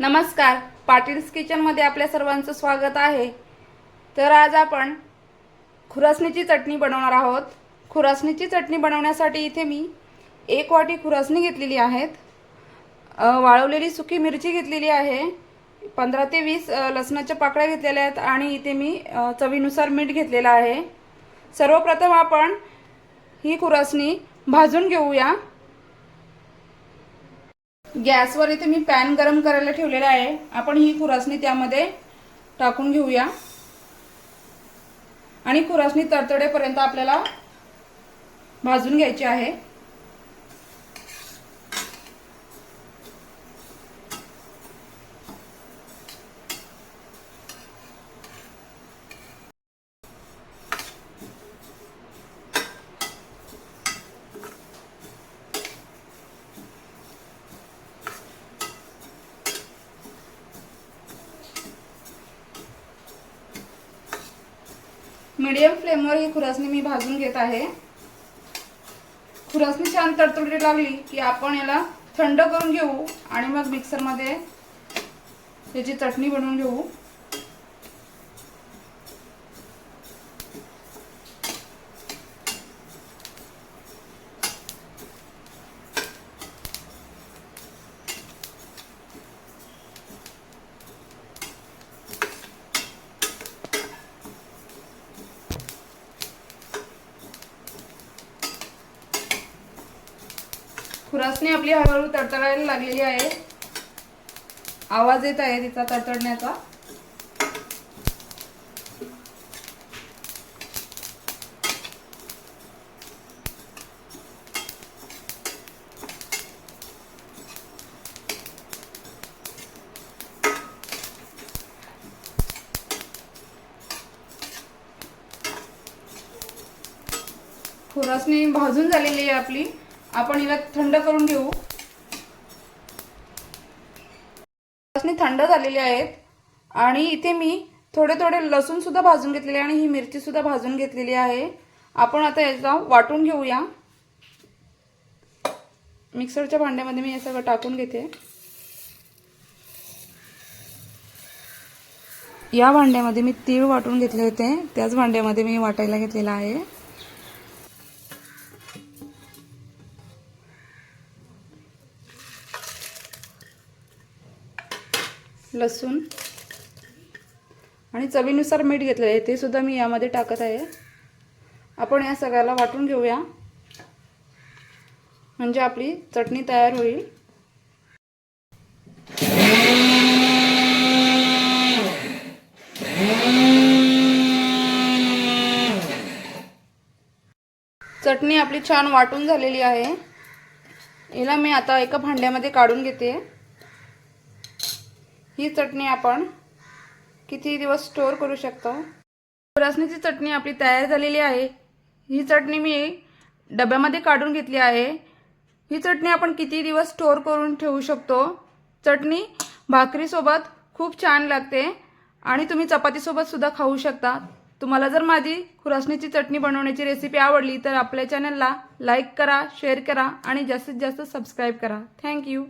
नमस्कार, पाटील्स किचनमध्ये आपल्या सर्वांचं स्वागत आहे। तर आज आपण खुरासणीची चटणी बनवणार आहोत। खुरासणीची चटणी बनवण्यासाठी इथे मी 1 वाटी खुरासणी घेतलेली आहेत, वाळवलेली सुकी मिरची घेतलेली आहे, 15 ते 20 लसणाच्या पाकळ्या घेतलेल्या आहेत आणि इथे मी चवीनुसार मीठ घेतलेलं आहे। सर्वप्रथम आपण ही खुरासणी भाजून घेऊया। गॅसवर इथे मी पॅन गरम करायला ठेवलेला आहे। आपण ही खुरासणी त्यामध्ये टाकून घेऊया आणि खुरासणी तडतडेपर्यंत आपल्याला भाजून घ्यायची आहे। मीडियम फ्लेमवर ही खुरासणी मी भाजून घेत आहे। खुरासणी छान तडतडू लागली की आपण याला थंड करून घेऊ आणि मग मिक्सर मध्ये याची चटणी बनवून घेऊ। खुरासणी आपली हळूहळू तडतडायला लागलेली आहे। आवाज येत आहे तिचा तडतडण्याचा। खुरासणी भाजून झालेली आहे आपली। आपण हिला थंड करून घेऊ। खुरासणी थंड झालेली आहेत आणि इथे मी थोडे थोडे लसूण सुद्धा भाजून घेतलेले आणि ही मिरची सुद्धा भाजून घेतलेली आहे। आपण आता याचा वाटून घेऊया। मिक्सरच्या भांड्यामध्ये मी हे सगळं टाकून घेते। या भांड्यामध्ये मी तीळ वाटून घेतले होते, त्याच भांड्यामध्ये मी वाटायला घेतलेला आहे। लसूण आणि चवीनुसार मीठ घेतले आहे, ते सुद्धा मी यामध्ये टाकत आहे। आपण या सगळ्याला वाटून घेऊया म्हणजे आपली चटणी तयार होईल। चटणी आपली छान वाटून झालेली आहे। हिला मी आता एका भांड्यामध्ये काढून घेते। ही चटणी आपण किती दिवस स्टोर करू शकतो। खुरासणीची चटणी आपली तयार झालेली आहे। ही चटणी मी डब्यामध्ये काढून घेतली आहे। ही चटणी आपण किती दिवस स्टोर करून ठेवू शकतो। चटणी भाकरीसोबत खूप छान लागते आणि तुम्ही चपातीसोबत सुद्धा खाऊ शकता। तुम्हाला जर माझी खुरासणीची चटणी बनवण्याची रेसिपी आवडली तर आपल्या चॅनलला लाईक करा, शेअर करा आणि जास्तीत जास्त सबस्क्राइब करा। Thank you.